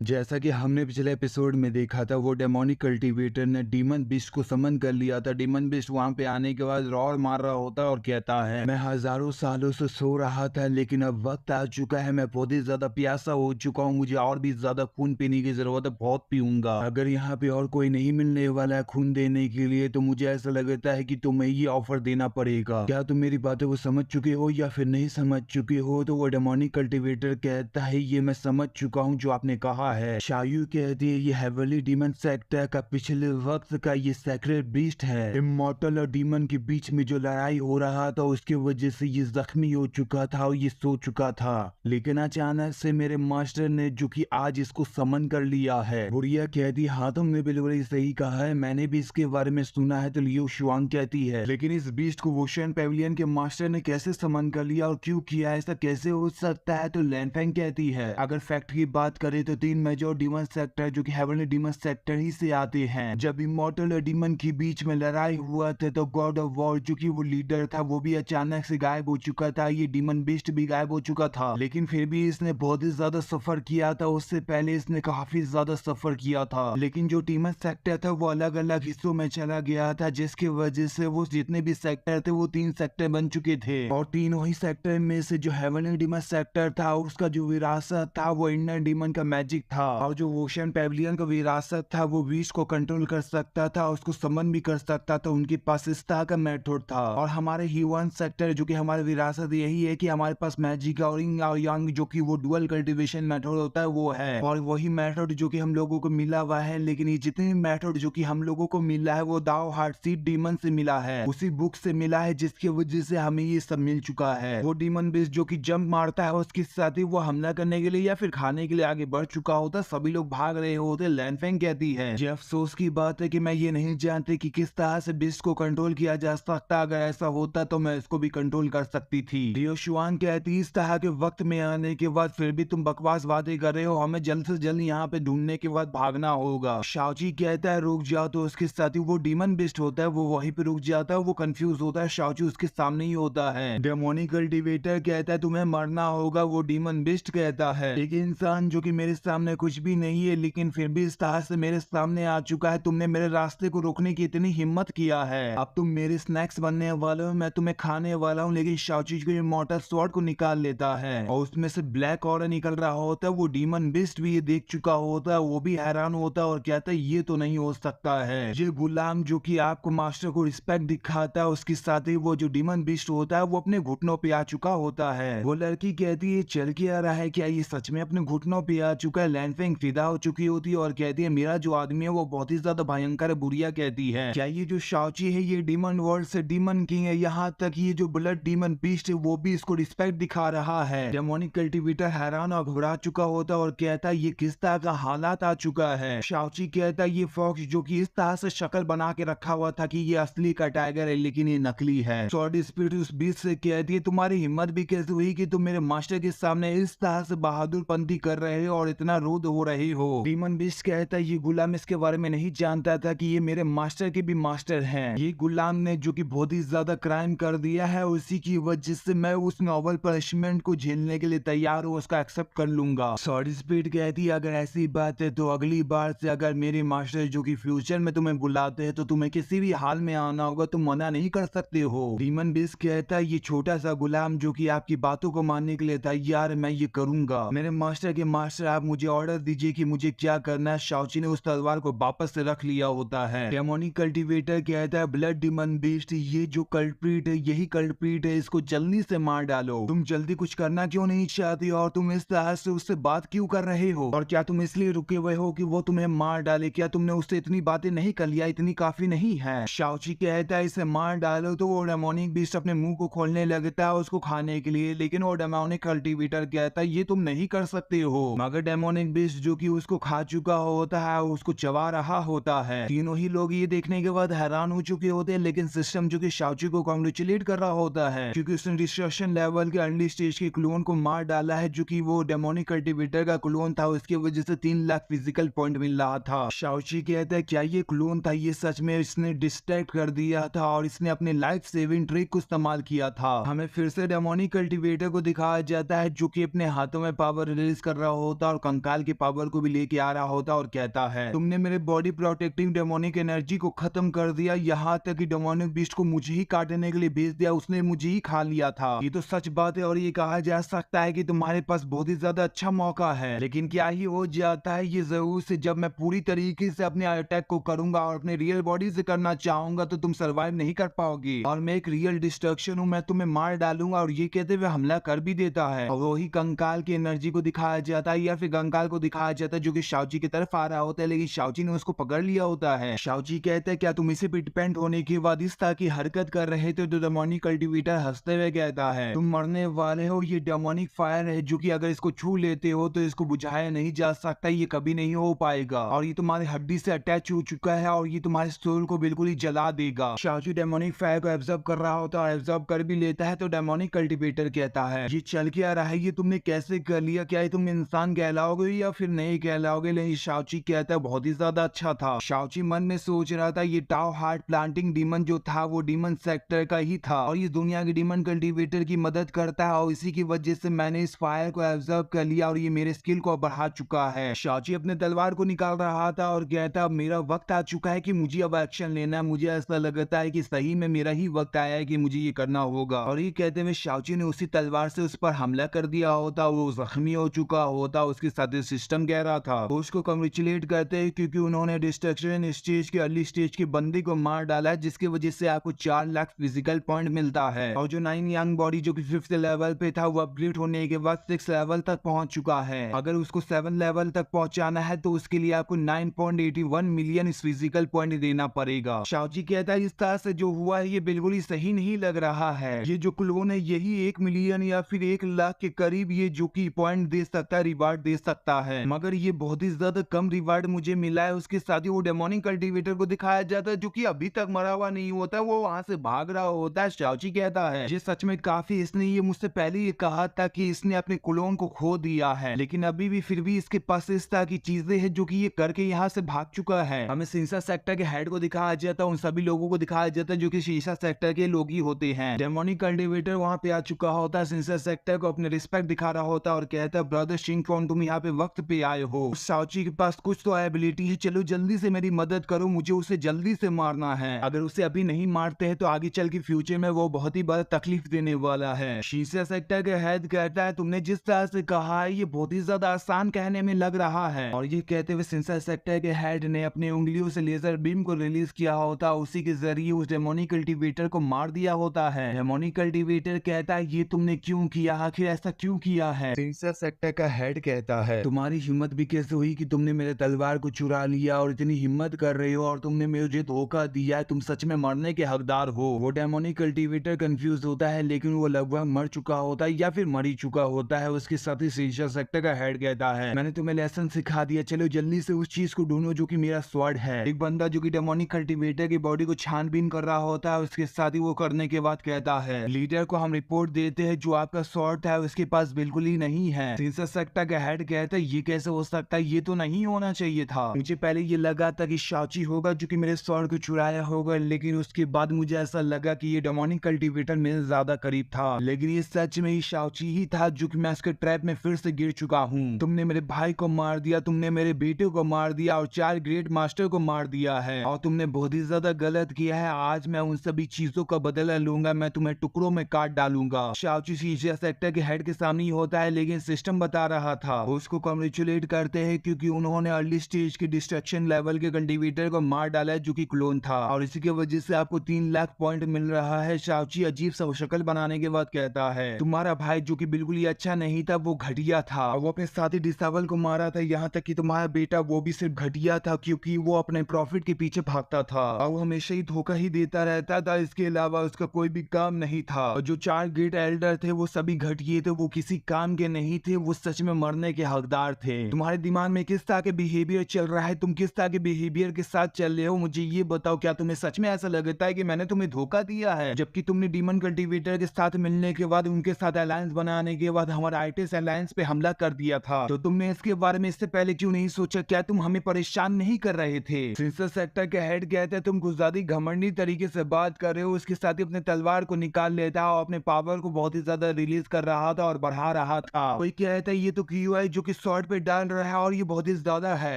जैसा कि हमने पिछले एपिसोड में देखा था, वो डेमोनिक कल्टीवेटर ने डीमन बिस्ट को समन कर लिया था। डीमन बिस्ट वहां पे आने के बाद रॉर मार रहा होता है और कहता है, मैं हजारों सालों से सो रहा था, लेकिन अब वक्त आ चुका है, मैं बहुत ही ज्यादा प्यासा हो चुका हूँ, मुझे और भी ज्यादा खून पीने की जरूरत है, बहुत पीऊंगा। अगर यहाँ पे और कोई नहीं मिलने वाला है खून देने के लिए, तो मुझे ऐसा लगता है कि तुम्हें ये ऑफर देना पड़ेगा। क्या तुम मेरी बातों को समझ चुके हो या फिर नहीं समझ चुके हो? तो वो डेमोनिक कल्टीवेटर कहता है, ये मैं समझ चुका हूँ जो आपने कहा है। शायू कहती है, ये हेवनली डीमन सेक्टर का पिछले वक्त का ये सेक्रेट बीस्ट है। इमॉर्टल और डीमन के बीच में जो लड़ाई हो रहा था, उसकी वजह से ये जख्मी हो चुका था और ये सो चुका था। लेकिन अचानक से मेरे मास्टर ने जो कि आज इसको समन कर लिया है। बुढ़िया कहती, हाँ तुमने बिल्कुल ही सही कहा है, मैंने भी इसके बारे में सुना है। तो लियो शुआंग कहती है, लेकिन इस बीस्ट को वोशन पेविलियन के मास्टर ने कैसे समन कर लिया और क्यों किया, ऐसा कैसे हो सकता है? तो लैनफेंग कहती है, अगर फैक्ट की बात करें तो 3 मेजर डीमन सेक्टर जो कि हेवनली डीमन सेक्टर ही से आते हैं। जब इमॉर्टल और डीमन के बीच में लड़ाई हुआ था, तो गॉड ऑफ वॉर जो कि वो लीडर था, वो भी अचानक से गायब हो चुका था। ये डीमन बीस्ट भी गायब हो चुका था, लेकिन फिर भी इसने बहुत ही ज्यादा सफर किया था। उससे पहले इसने काफी ज्यादा सफर किया था, लेकिन जो डीमन सेक्टर था वो अलग अलग हिस्सों में चला गया था, जिसकी वजह से वो जितने भी सेक्टर थे वो 3 सेक्टर बन चुके थे। और तीनों ही सेक्टर में से जो हेवनली डीमन सेक्टर था, उसका जो विरासत था वो इनर डीमन का मैजिक था। और जो ओशन पेविलियन का विरासत था, वो बीस्ट को कंट्रोल कर सकता था, उसको समन भी कर सकता था। उनके पास इस तरह का मेथड था। और हमारे ह्यूमन सेक्टर जो कि हमारी विरासत यही है कि हमारे पास मैजिक और इंग और यांग जो कि वो डुअल कल्टीवेशन मेथड होता है वो है, और वही मेथड जो कि हम लोगों को मिला हुआ है। लेकिन ये जितने मेथड जो कि हम लोगों को मिला है वो दाओ हार्ट सीड डीमन से मिला है, उसी बुक से मिला है, जिसकी वजह से हमें ये सब मिल चुका है। वो डीमन बीस्ट जो कि जंप मारता है, उसके साथ ही वो हमला करने के लिए या फिर खाने के लिए आगे बढ़ चुका होता, सभी लोग भाग रहे होते। लैनफेंग कहती है, ये अफसोस की बात है कि मैं ये नहीं जानती कि किस तरह से बीस्ट को कंट्रोल किया जा सकता। अगर ऐसा होता तो मैं इसको भी कंट्रोल कर सकती थी। लियो शुआन कहती, इस तरह के वक्त में आने के बाद फिर भी तुम बकवास वादे कर रहे हो, हमें जल्द से जल्द यहाँ पे ढूंढने के बाद भागना होगा। शाओची कहता है, रुक जाओ। तो उसके साथ ही वो डीमन बीस्ट होता है, वो वहीं पे रुक जाता है, वो कंफ्यूज होता है। शाओची उसके सामने ही होता है। डेमोनिक कल्टीवेटर कहता है, तुम्हें मरना होगा। वो डीमन बीस्ट कहता है, एक इंसान जो कि मेरे सामने कुछ भी नहीं है, लेकिन फिर भी इस तरह से मेरे सामने आ चुका है, तुमने मेरे रास्ते को रोकने की इतनी हिम्मत किया है। अब तुम मेरे स्नैक्स बनने वाले हो, मैं तुम्हें खाने वाला हूँ। लेकिन शाओची को इमॉर्टल स्वॉर्ड को निकाल लेता है और उसमें से ब्लैक ऑरा निकल रहा होता है। वो डीमन बीस्ट भी ये देख चुका होता है, वो भी हैरान होता है और कहता है, ये तो नहीं हो सकता है। ये गुलाम जो कि आपको मास्टर को रिस्पेक्ट दिखाता है, उसके साथ ही वो जो डीमन बीस्ट होता है वो अपने घुटनों पे आ चुका होता है। वो लड़की कहती है, चल के आ रहा है, क्या ये सच में अपने घुटनों पे आ चुका है? लैनफेंग फिदा हो चुकी होती है और कहती है, मेरा जो आदमी है वो बहुत ही ज्यादा भयंकर है। बुढ़िया कहती है, क्या ये जो शाओची है ये डीमन वर्ल्ड से डीमन किंग है? यहाँ तक ये जो ब्लड डीमन बीस्ट है वो भी इसको रिस्पेक्ट दिखा रहा है। डेमोनिक कल्टीवेटर हैरान और घबरा चुका होता है और कहता है, ये किस तरह का हालात आ चुका है? शाओची कहता है, ये फॉक्स जो कि इस तरह से शक्ल बना के रखा हुआ था कि ये असली का टाइगर है, लेकिन ये नकली है। सॉर्ड स्पिरिट उस बीस्ट से कहती है, तुम्हारी हिम्मत भी कैसे हुई कि तुम मेरे मास्टर के सामने इस तरह से बहादुर पंथी कर रहे हो और इतना रूड हो रहे हो? डीमन बीस्ट कहता है, ये गुलाम इसके बारे में नहीं जानता था कि ये मेरे मास्टर के भी मास्टर हैं। ये गुलाम ने जो कि बहुत ही ज्यादा क्राइम कर दिया है, उसी की वजह से मैं उस नॉवल पनिशमेंट को झेलने के लिए तैयार हूँ, उसका एक्सेप्ट कर लूंगा। सॉर्ड स्पिरिट कहती है, अगर ऐसी बात है तो अगली बार से अगर मेरे मास्टर जो कि फ्यूचर में तुम्हें बुलाते हैं तो तुम्हें किसी भी हाल में आना होगा, तुम मना नहीं कर सकते हो। डीमन बीस्ट कहता है, ये छोटा सा गुलाम जो कि आपकी बातों को मानने के लिए तैयार है, मैं ये करूंगा। मेरे मास्टर के मास्टर, आप मुझे ऑर्डर दीजिए कि मुझे क्या करना है। शाओची ने उस तलवार को वापस से रख लिया होता है। डेमोनिक कल्टीवेटर कहता है, ब्लड डीमन बीस्ट, ये जो कल्प्रीट है यही कल्प्रीट है, इसको जल्दी से मार डालो। तुम जल्दी कुछ करना क्यों नहीं चाहती और तुम इस तरह से उससे बात क्यों कर रहे हो? और क्या तुम इसलिए रुके हुए हो कि वो तुम्हें मार डाले? क्या तुमने उससे इतनी बातें नहीं कर लिया? इतनी काफी नहीं है? शाओची कहता है, इसे मार डालो। तो वो डेमोनिक बीस्ट अपने मुंह को खोलने लगता है उसको खाने के लिए, लेकिन वो डेमोनिक कल्टीवेटर कहता है, ये तुम नहीं कर सकते हो। मगर डेमोनिक बीस्ट जो कि उसको खा चुका होता है, उसको चबा रहा होता है। तीनों ही लोग ये देखने के बाद हैरान हो चुके होते हैं, लेकिन सिस्टम जो कि शाओची को कांग्रेचुलेट कर रहा होता है क्योंकि उसने डिस्ट्रक्शन लेवल के अर्ली स्टेज के क्लोन को मार डाला है, जो कि वो डेमोनिक कल्टीवेटर का क्लोन था। उसकी वजह से 3 लाख फिजिकल पॉइंट मिल रहा था। शाओची कहता है, क्या ये क्लोन था? ये सच में इसने डिस्ट्रैक्ट कर दिया था और इसने अपने लाइफ सेविंग ट्रिक को इस्तेमाल किया था। हमें फिर से डेमोनिक कल्टीवेटर को दिखाया जाता है जो कि अपने हाथों में पावर रिलीज कर रहा होता है और कंकाल के पावर को भी लेके आ रहा होता और कहता है तुमने मेरे बॉडी प्रोटेक्टिंग डेमोनिक एनर्जी को खत्म कर दिया, यहाँ तक कि डेमोनिक बीस्ट को मुझे ही काटने के लिए भेज दिया, उसने मुझे ही खा लिया था। ये तो सच बात है और ये कहा जा सकता है कि तुम्हारे पास बहुत ही ज्यादा अच्छा मौका है, लेकिन क्या ही हो जाता है ये जरूर से जब मैं पूरी तरीके से अपने अटैक को करूंगा और अपने रियल बॉडी से करना चाहूंगा तो तुम सर्वाइव नहीं कर पाओगी और मैं एक रियल डिस्ट्रक्शन हूँ, मैं तुम्हें मार डालूंगा। और ये कहते हुए हमला कर भी देता है और वही कंकाल की एनर्जी को दिखाया जाता है या फिर कंकाल को दिखाया जाता है जो कि शाओची की तरफ आ रहा होता है, लेकिन शाओची ने उसको पकड़ लिया होता है। शाओची कहता है क्या तुम इसे पे डिपेंड होने के बाद इस तरह की हरकत कर रहे थे? तो डेमोनिक कल्टीवेटर हंसते हुए कहता है तुम मरने वाले हो, ये डेमोनिक फायर है जो कि अगर इसको छू लेते हो तो इसको बुझाया नहीं जा सकता, ये कभी नहीं हो पाएगा और ये तुम्हारी हड्डी से अटैच हो चुका है और ये तुम्हारे सोल को बिल्कुल ही जला देगा। शाओची डेमोनिक फायर को एब्जॉर्ब कर रहा होता है और एब्जॉर्ब कर भी लेता है तो डेमोनिक कल्टीवेटर कहता है ये चल क्या रहा है, ये तुमने कैसे कर लिया, क्या ये तुम इंसान कहलाओगे या फिर नहीं कहलाओगे? लेकिन शाओची कहता है बहुत ही ज्यादा अच्छा था। शाओची मन में सोच रहा था ये टाओ हार्ट प्लांटिंग डीमन जो था वो डीमन सेक्टर का ही था और ये दुनिया के डीमन कल्टीवेटर की मदद करता है और इसी की वजह से मैंने इस फायर को एब्जॉर्ब कर लिया और ये मेरे स्किल को बढ़ा चुका है। शाओची अपने तलवार को निकाल रहा था और कहता अब मेरा वक्त आ चुका है कि मुझे अब एक्शन लेना है, मुझे ऐसा लगता है कि सही में मेरा ही वक्त आया है कि मुझे ये करना होगा। और ये कहते हुए शाओची ने उसी तलवार से उस पर हमला कर दिया होता, वो जख्मी हो चुका होता, उसके साथ सिस्टम कह रहा था वो उसको कंग्रेचुलेट करते हैं क्योंकि उन्होंने डिस्ट्रक्शन स्टेज के अर्ली स्टेज के बंदे को मार डाला है जिसकी वजह से आपको 4 लाख फिजिकल पॉइंट मिलता है और जो 9 यंग बॉडी जो कि 5th लेवल पे था वो अपग्रेड होने के बाद 6 लेवल तक पहुंच चुका है। अगर उसको 7 लेवल तक पहुंचाना है तो उसके लिए आपको 9.81 मिलियन फिजिकल पॉइंट देना पड़ेगा। शाओची कहता है इस तरह से जो हुआ है ये बिल्कुल ही सही नहीं लग रहा है, ये जो क्लोन है यही 1 मिलियन या फिर 1 लाख के करीब ये जो कि पॉइंट दे सकता है, रिवार्ड दे सकता है, मगर ये बहुत ही ज्यादा कम रिवार्ड मुझे मिला है। उसके साथ ही वो डेमोनिक कल्टीवेटर को दिखाया जाता है जो कि अभी तक मरा हुआ नहीं होता, वो वहां से भाग रहा होता है। शाओची कहता है ये सच में काफी, इसने ये मुझसे पहले ये कहा था कि इसने अपने क्लोन को खो दिया है लेकिन अभी भी फिर भी इसके पास इस तरह की चीजें हैं जो कि ये करके यहाँ से भाग चुका है। हमें शीशा सेक्टर के हेड को दिखाया जाता है, उन सभी लोगों को दिखाया जाता है जो कि शीशा सेक्टर के लोग ही होते हैं। डेमोनिक कल्टीवेटर वहां पे आ चुका होता है, शीशा सेक्टर को अपने रिस्पेक्ट दिखा रहा होता है और कहता है ब्रदर शिंगफोन तुम यहाँ पे वक्त पे आए हो, शाओची के पास कुछ तो एबिलिटी है, चलो जल्दी से मेरी मदद करो, मुझे उसे जल्दी से मारना है, अगर उसे अभी नहीं मारते हैं तो आगे चल के फ्यूचर में वो बहुत ही बड़ा तकलीफ देने वाला है। शीशा सेक्टर के हेड कहता है तुमने जिस तरह से कहा है ये बहुत ही ज्यादा आसान कहने में लग रहा है और ये कहते हुए शीशा सेक्टर के हेड ने अपनी उंगलियों से लेजर बीम को रिलीज किया होता, उसी के जरिए उस डेमोनिक कल्टीवेटर को मार दिया होता है। डेमोनिक कल्टीवेटर कहता है ये तुमने क्यों किया, आखिर ऐसा क्यों किया है? शीशा सेक्टर का हेड कहता है तुम्हारी हिम्मत भी कैसे हुई कि तुमने मेरे तलवार को चुरा लिया और इतनी हिम्मत कर रहे हो और तुमने मुझे धोखा दिया है, तुम सच में मरने के हकदार हो। वो डेमोनिक कल्टीवेटर कंफ्यूज होता है लेकिन वो लगभग मर चुका होता है या फिर मर ही चुका होता है। उसके साथ ही शीशा सेक्टर का हेड कहता है मैंने तुम्हें लेसन सिखा दिया, चलो जल्दी से उस चीज को ढूंढो जो कि मेरा स्वॉर्ड है। एक बंदा जो कि डेमोनिक कल्टीवेटर की बॉडी को छानबीन कर रहा होता है, उसके साथ ही वो करने के बाद कहता है लीडर को हम रिपोर्ट देते हैं जो आपका स्वॉर्ड है उसके पास बिल्कुल ही नहीं है। शीशा सेक्टर का हेड कहता है ये कैसे हो सकता है, ये तो नहीं होना चाहिए था, मुझे पहले ये लगा था कि शाओची होगा जो कि मेरे स्वॉर्ड को चुराया होगा, लेकिन उसके बाद मुझे ऐसा लगा कि ये डेमोनिक कल्टीवेटर मेरे ज्यादा करीब था, लेकिन ये सच में ही शाओची ही था जो कि मैं उसके ट्रैप में फिर से गिर चुका हूँ। तुमने मेरे भाई को मार दिया, तुमने मेरे बेटे को मार दिया और 4 ग्रेट मास्टर को मार दिया है और तुमने बहुत ही ज्यादा गलत किया है। आज मैं उन सभी चीजों का बदला लूंगा, मैं तुम्हें टुकड़ों में काट डालूंगा। शाओची शीशा सेक्टर के हेड के सामने ही होता है लेकिन सिस्टम बता रहा था वो उसको कॉन्ग्रेचुलेट करते हैं क्योंकि उन्होंने अर्ली स्टेज के डिस्ट्रक्शन लेवल के कल्टीवेटर को मार डाला है जो कि क्लोन था और इसी की वजह से आपको 3 लाख पॉइंट मिल रहा है। शाओची अजीब सा शक्ल बनाने के बाद कहता है तुम्हारा भाई जो कि बिल्कुल ही अच्छा नहीं था, वो घटिया था, वो अपने साथी डिसावल को मारा था, यहाँ तक कि तुम्हारा बेटा वो भी सिर्फ घटिया था क्योंकि वो अपने प्रॉफिट के पीछे भागता था और वो हमेशा ही धोखा ही देता रहता था, इसके अलावा उसका कोई भी काम नहीं था। और जो 4 ग्रेट एल्डर थे वो सभी घटिए थे, वो किसी काम के नहीं थे, वो सच में मरने के हकदार थे। तुम्हारे दिमाग में किस तरह के बिहेवियर चल रहा है, तुम किस तरह के बिहेवियर के साथ चल रहे हो, मुझे ये बताओ, क्या तुम्हें सच में ऐसा लगता है कि मैंने तुम्हें धोखा दिया है जबकि तुमने डीमन कल्टीवेटर के साथ मिलने के बाद उनके साथ अलायंस बनाने के बाद हमारा आईटीएस अलायंस पे हमला कर दिया था, तो तुमने इसके बारे में इससे पहले क्यों नहीं सोचा? क्या तुम हमें परेशान नहीं कर रहे थे? शीशा सेक्टर के हेड कहते हैं तुम कुछ ज्यादा घमंडी तरीके से बात कर रहे हो। उसके साथ ही अपने तलवार को निकाल लेता और अपने पावर को बहुत ही ज्यादा रिलीज कर रहा था और बढ़ा रहा था। कोई कहता है ये तो क्यू है जो कि शॉर्ट पे डाल रहा है और ये बहुत ही ज्यादा है।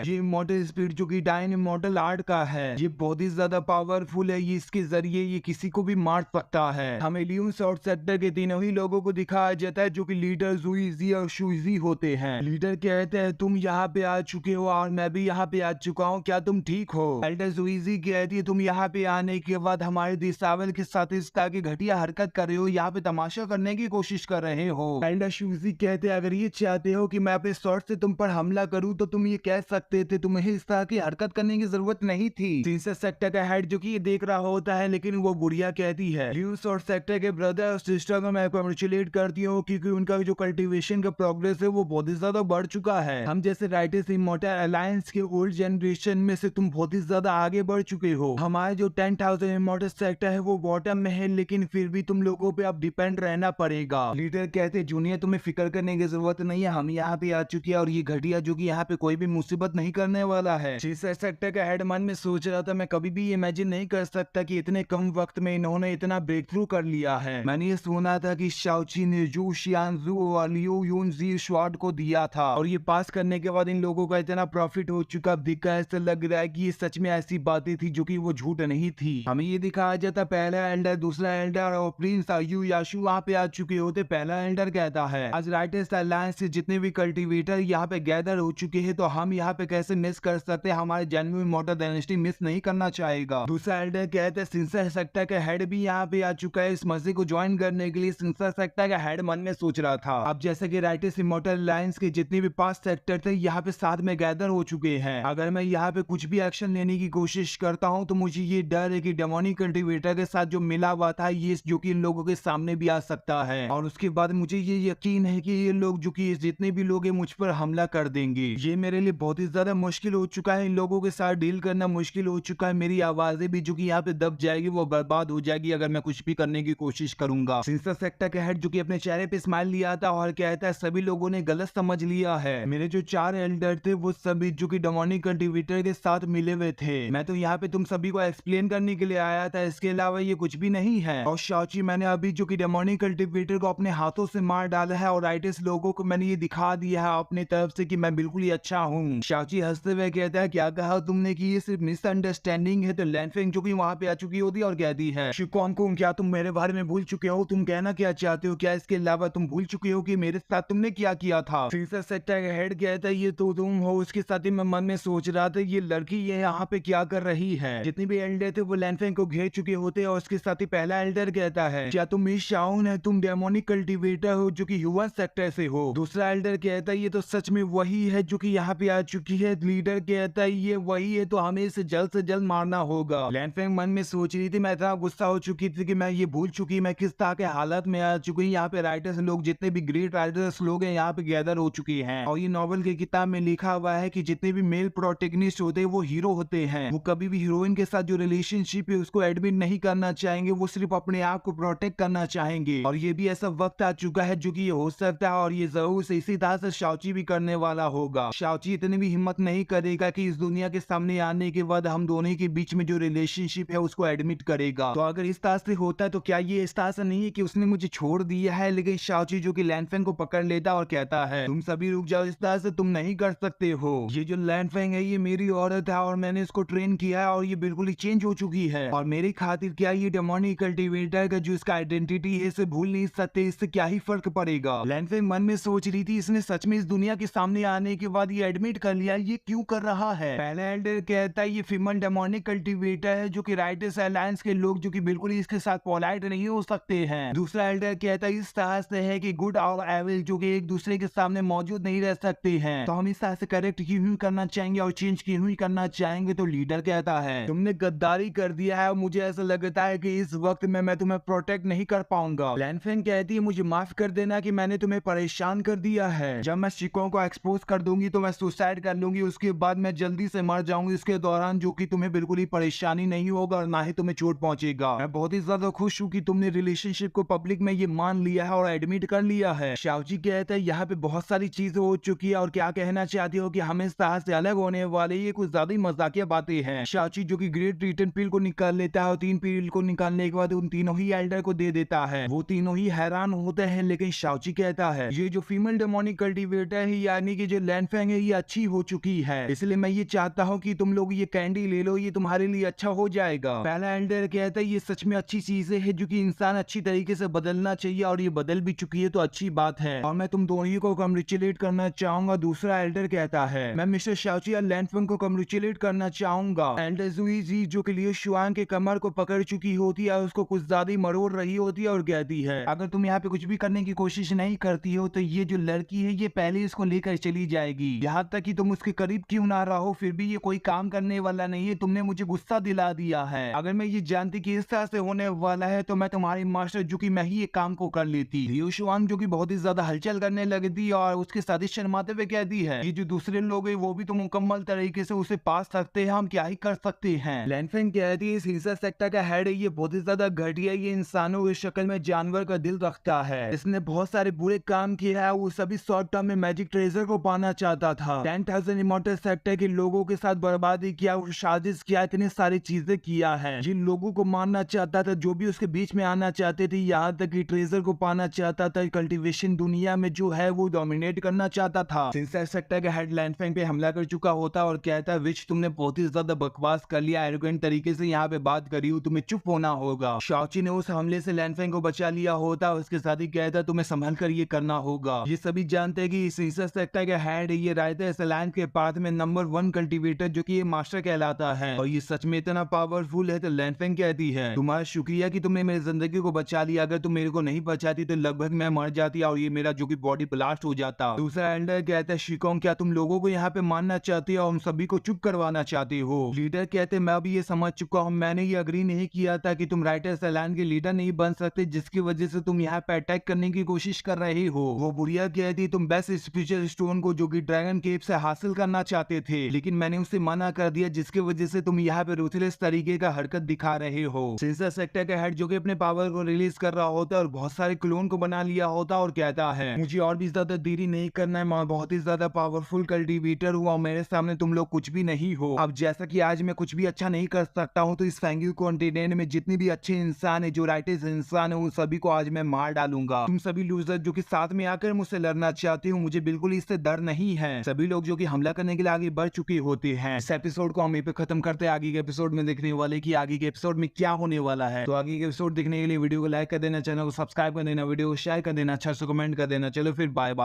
ये इमॉर्टल स्पीड जो कि डायन इमॉर्टल आर्ट का है, ये बहुत ही ज्यादा पावरफुल है। ये इसके जरिए ये किसी को भी मार सकता है। हमें लियोन शॉर्ट सेक्टर के तीनों ही लोगों को दिखाया जाता है जो कि लीडर जुइजी और शुइजी होते हैं। लीडर कहते हैं तुम यहाँ पे आ चुके हो और मैं भी यहाँ पे आ चुका हूँ, क्या तुम ठीक हो? एल्डर जुइजी कहती है तुम यहाँ पे आने के बाद हमारे दिसावल के साथ इस तरह की घटिया हरकत कर रहे हो, यहाँ पे तमाशा करने की कोशिश कर रहे हो। एल्डर शुइजी कहते हैं अगर ये चाहते हो कि मैं अपने शॉर्ट से तुम पर हमला करूं तो तुम ये कह सकते थे, तुम्हें इस तरह की हरकत करने की जरूरत नहीं थी। सिंसर सेक्टर का हेड जो कि ये देख रहा होता है लेकिन वो बुढ़िया कहती है लियोन शॉर्ट सेक्टर के ब्रदर और सिस्टर को मैं कॉन्ग्रेचुलेट करती हूँ क्योंकि उनका जो कल्टीवेशन का प्रोग्रेस है वो बहुत ही ज्यादा बढ़ चुका है। हम जैसे राइटर्स इमॉर्टल अलायंस के ओल्ड जनरेशन में से तुम बहुत ही ज्यादा आगे बढ़ चुके हो। हमारे जो 10,000 इमॉर्टल सेक्टर है वो बॉटम में है लेकिन फिर भी तुम लोगों पे अब डिपेंड रहना पड़ेगा। लीडर कहते जूनियर तुम्हें फिक्र करने की जरूरत नहीं है, हम यहाँ पे आ चुके हैं और ये घटिया जो कि यहाँ पे कोई भी मुसीबत नहीं करने वाला है। सिंसर सेक्टर का हेड मन में सोच रहा था मैं कभी भी इमेजिन नहीं कर सकता कि इतने कम वक्त में इन्होंने इतना ब्रेक थ्रू कर लिया है। मैंने ये सुना था कि शाओची ने जू शियानजू और लियो यूनजी स्वाड को दिया था और ये पास करने के बाद इन लोगों का इतना प्रॉफिट हो चुका, दिखा ऐसा लग रहा है कि ये सच में ऐसी बातें थी जो कि वो झूठ नहीं थी। हमें ये दिखाया जाता पहला एल्डर, दूसरा एल्डर और प्रिंस आयु याशु वहाँ पे आ चुके होते। पहला एल्डर कहता है आज राइटर्स अलायंस से जितने भी कल्टीवेटर यहाँ पे गैदर हो चुके हैं तो हम यहाँ पे कैसे मिस कर सकते हैं, हमारे जेन्युइन इमॉर्टल डायनेस्टी मिस नहीं करना चाहेगा। दूसरा एल्डर कहते हैं सिंसर सेक्टर का हेड भी यहाँ पे आ चुका है इस मस्जिद को ज्वाइन करने के लिए। सिंसर सेक्टर का हेड मन में सोच रहा था अब जैसे कि राइटर्स इमॉर्टल अलायंस के जितने भी 5 सेक्टर थे यहाँ पे साथ में गैदर हो चुके हैं। अगर मैं यहाँ पे कुछ भी एक्शन लेने की कोशिश करता हूँ तो मुझे ये डर है कि डेमोनिक कल्टीवेटर के साथ जो मिला हुआ था ये जो कि इन लोगों के सामने भी आ सकता है और उसके बाद मुझे ये यकीन है कि ये लोग जो कि जितने भी लोग हैं मुझ पर हमला कर देंगे। ये मेरे लिए बहुत ही ज्यादा मुश्किल हो चुका है, इन लोगों के साथ डील करना मुश्किल हो चुका है। मेरी आवाजें भी जो कि यहाँ पे दब जाएगी, वो बर्बाद हो जाएगी अगर मैं कुछ भी करने की कोशिश करूंगा। सिंसर सेक्टर का हेड जो कि अपने चेहरे पे स्माइल लिया था और कहता है सभी लोगों ने गलत समझ लिया है। मेरे जो 4 एल्डर थे वो सभी जो कि डेमोनिक कल्टीवेटर के साथ मिले हुए थे। मैं तो यहाँ पे तुम सभी को एक्सप्लेन करने के लिए आया था, इसके अलावा ये कुछ भी नहीं है। और शाओची मैंने अभी जो कि डेमोनिक कल्टीवेटर को अपने हाथों से मार डाला है और राइटर्स लोगों को मैंने ये दिखा दिया है अपने तरफ से कि मैं बिल्कुल ही अच्छा हूँ। शाओची हंसते हुए कहता है क्या कहा तुमने कि ये सिर्फ मिसअंडरस्टैंडिंग है? तो लैनफेंग जो कि वहाँ पे आ चुकी होती है और कहती है शिकोंग क्या तुम मेरे बारे में भूल चुके हो? तुम कहना क्या चाहते हो? क्या इसके अलावा तुम भूल चुके हो कि मेरे साथ तुमने क्या किया था? सिंसर सेक्टर का हेड कहता है ये तो तुम हो। उसके साथ ही मैं मन में सोच रहा था ये लड़की ये यहाँ पे क्या कर रही है। जितने भी एल्डर थे वो लैनफेंग को घेर चुके होते और उसके साथ ही पहला एल्डर कहता है क्या तुम मिस शाओन है? तुम डेमोनिक कल्टीवेटर हो जो कि ह्यूमन सेक्टर से हो। दूसरा एल्डर कहता है ये तो सच में वही है जो कि यहाँ पे आ चुकी है। लीडर कहता है ये वही है तो हमें इसे जल्द से जल्द मारना होगा। लैनफेंग मन में सोच रही थी मैं इतना गुस्सा हो चुकी थी कि मैं ये भूल चुकी मैं किस तरह के हालत में आ चुकी। यहाँ पे राइटर्स लोग जितने भी ग्रेट राइटर्स लोग हैं यहाँ पे गैदर हो चुके हैं और ये नॉवल की किताब में लिखा हुआ है कि जितने भी मेल प्रोटेगनिस्ट होते हैं वो हीरो होते हैं। वो कभी भी हीरोइन के साथ जो रिलेशनशिप है उसको एडमिट नहीं करना चाहेंगे, वो सिर्फ अपने आप को प्रोटेक्ट करना चाहेंगे। और ये भी ऐसा वक्त आ चुका है जो कि ये हो सकता है और ये जरूर से इसी तरह से शाओची भी करने वाला होगा। शाओची इतनी भी हिम्मत नहीं करेगा कि इस दुनिया के सामने आने के बाद हम दोनों के बीच में जो रिलेशनशिप है उसको एडमिट करेगा। तो अगर इस तरह से होता है तो क्या ये इस तरह से नहीं है कि उसने मुझे छोड़ दिया है? लेकिन शाओची जो कि लैनफेंग को पकड़ लेता और कहता है तुम सभी रुक जाओ, इस तरह से तुम नहीं कर सकते हो। ये जो लैनफेंग है ये मेरी औरत है और मैंने इसको ट्रेन किया है और ये बिल्कुल ही चेंज हो चुकी है और मेरी खातिर क्या ये डेमोनिक कल्टीवेटर का जो इसका आइडेंटिटी है इसे भूल नहीं सकते, इससे क्या ही फर्क पड़ेगा। लैनफेंग मन में सोच रही थी इसने सच में इस दुनिया के सामने आने के बाद ये एडमिट कर लिया, ये क्यों कर रहा है? पहला एल्डर कहता है ये फीमेल डेमोनिक कल्टीवेटर है जो कि राइटर्स अलायंस के लोग जो कि बिल्कुल ही इसके साथ पोलाइट नहीं हो सकते हैं। दूसरा एल्डर कहता है इस तरह से है कि गुड और एविल जो कि एक दूसरे के सामने मौजूद नहीं रह सकते हैं, तो हम इस तरह से करेक्ट क्यों ही करना चाहेंगे और चेंज क्यों ही करना चाहेंगे। तो लीडर कहता है तुमने गद्दारी कर दिया है और मुझे ऐसा लगता है कि इस वक्त में मैं तुम्हें प्रोटेक्ट नहीं कर पाऊंगा। लैनफेंग कहती है मुझे माफ कर देना कि मैंने तुम्हें परेशान कर दिया है। जब मैं शिकों को एक्सपोज कर दूंगी तो मैं सुसाइड कर लूंगी, उसके बाद मैं जल्दी से मर जाऊंगी। इसके दौरान जो कि तुम्हें बिल्कुल ही परेशानी नहीं होगा और ना ही तुम्हें चोट पहुंचेगा। मैं बहुत ही ज्यादा खुश हूँ कि तुमने रिलेशनशिप को पब्लिक में ये मान लिया है और एडमिट कर लिया है। शाओची कहता है यहाँ पे बहुत सारी चीजें हो चुकी है और क्या कहना चाहती हो कि हम इस तरह से अलग होने वाले, ये कुछ ज्यादा ही मजाकिया बातें हैं। शाओची जो कि ग्रेट रिटर्न पिल को निकाल लेता है और 3 पिल को निकालने के बाद उन तीनों ही एल्डर को दे देता है। वो तीनों ही हैरान होते हैं लेकिन शाओची कहता है ये जो फीमेल डेमोनिक कल्टीवेटर कैरेक्टर है यानी कि जो लैनफेंग है ये अच्छी हो चुकी है, इसलिए मैं ये चाहता हूँ कि तुम लोग ये कैंडी ले लो, ये तुम्हारे लिए अच्छा हो जाएगा। पहला एल्डर कहता है ये सच में अच्छी चीजें है जो कि इंसान अच्छी तरीके से बदलना चाहिए और ये बदल भी चुकी है तो अच्छी बात है और मैं तुम दोनों को कॉन्ग्रेचुलेट करना चाहूंगा। दूसरा एल्डर कहता है मैं मिस्टर शाओची और लैनफेंग को कॉन्ग्रेचुलेट करना चाहूंगा। एल्डर जुई जी जो कि लियो शुआन के कमर को पकड़ चुकी होती है, उसको कुछ ज्यादा ही मरोड़ रही होती है और कहती है अगर तुम यहाँ पे कुछ भी करने की कोशिश नहीं करती हो तो ये जो लड़की है ये पहले इसको लेकर चली जाएगी, यहाँ तक कि तुम उसके करीब क्यों ना रहो फिर भी ये कोई काम करने वाला नहीं है, तुमने मुझे गुस्सा दिला दिया है। अगर मैं ये जानती कि इस तरह से होने वाला है तो मैं तुम्हारी मास्टर जो कि मैं ही ये काम को कर लेती। लियो शुआन जो कि बहुत ही ज्यादा हलचल करने लगती और उसके साथ ही शर्माते हुए कहती है ये जो दूसरे लोग है वो भी तो मुकम्मल तरीके से उसे पास सकते हैं, हम क्या ही कर सकते हैं। लैनफेंग कहती है सीसा सेक्टर का हेड है ये बहुत ही ज्यादा घटिया, ये इंसानों की शक्ल में जानवर का दिल रखता है, इसने बहुत सारे बुरे काम किया है, वो सभी शॉर्ट टर्म में मैजिक ट्रेजर को पाना चाहता था, 10,000 इमॉर्टल सेक्टर के लोगों के साथ बर्बादी किया, साजिश किया, इतनी सारी चीजें किया है, जिन लोगों को मारना चाहता था जो भी उसके बीच में आना चाहते थे, यहाँ तक कि ट्रेजर को पाना चाहता था, कल्टीवेशन दुनिया में जो है वो डोमिनेट करना चाहता था। सिंसा सेक्टर का हेड लैनफेंग पे हमला कर चुका होता और कहता है विच तुमने बहुत ही ज्यादा बकवास कर लिया, एरोगेंट तरीके से यहाँ पे बात करी हो, तुम्हें चुप होना होगा। शाओची ने उस हमले से लैनफेंग को बचा लिया होता, उसके साथ ही कहता तुम्हें संभल कर ये करना होगा। ये सभी जानते हैं कि सिंसा सेक्टर का हेड ये रायता सलाइन के पाथ में नंबर 1 कल्टीवेटर जो कि ये मास्टर कहलाता है और ये सच में इतना पावरफुल है। तो लैनफेंग कहती है तुम्हारा शुक्रिया कि तुमने मेरी जिंदगी को बचा लिया, अगर तुम मेरे को नहीं बचाती तो लगभग मैं मर जाती और ये मेरा जो कि बॉडी ब्लास्ट हो जाता। दूसरा एल्डर कहता है शिकोंग क्या तुम लोगों को यहाँ पे मारना चाहती हो और हम सभी को चुप करवाना चाहती हो। लीडर कहते मैं भी ये समझ चुका हूँ, मैंने ये अग्री नहीं किया था कि तुम राइटर सैलान के लीडर नहीं बन सकते जिसकी वजह से तुम यहाँ पे अटैक करने की कोशिश कर रहे हो। वो बुढ़िया कहती तुम बेस्ट स्पिरिचुअल स्टोन को जो कि ड्रैगन केव से हासिल करना चाहते थे लेकिन मैंने उसे मना कर दिया जिसकी वजह से तुम यहाँ पे रूथलेस तरीके का हरकत दिखा रहे हो। सिंसा सेक्टर का हेड जो कि अपने पावर को रिलीज कर रहा होता है और बहुत सारे क्लोन को बना लिया होता और कहता है मुझे और भी ज्यादा देरी नहीं करना है, मैं बहुत ही ज्यादा पावरफुल कल्टीवेटर हूँ और मेरे सामने तुम लोग कुछ भी नहीं हो। अब जैसा कि आज मैं कुछ भी अच्छा नहीं कर सकता हूँ तो इस फैंग्यू कॉन्टिनेंट में जितने भी अच्छे इंसान है जो राइटर्स इंसान है उन सभी को आज मैं मार डालूंगा। तुम सभी लूजर जो कि साथ में आकर मुझसे लड़ना चाहते हो मुझे बिल्कुल इससे डर नहीं है। सभी लोग जो कि हमला करने के लिए आगे बढ़ चुके होते हैं। इस एपिसोड को हम यहीं पे खत्म करते हैं, आगे के एपिसोड में देखने वाले कि आगे के एपिसोड में क्या होने वाला है। तो आगे के एपिसोड देखने के लिए वीडियो को लाइक कर देना, चैनल को सब्सक्राइब कर देना, वीडियो को शेयर कर देना, अच्छा से कमेंट कर देना। चलो फिर बाय बाय।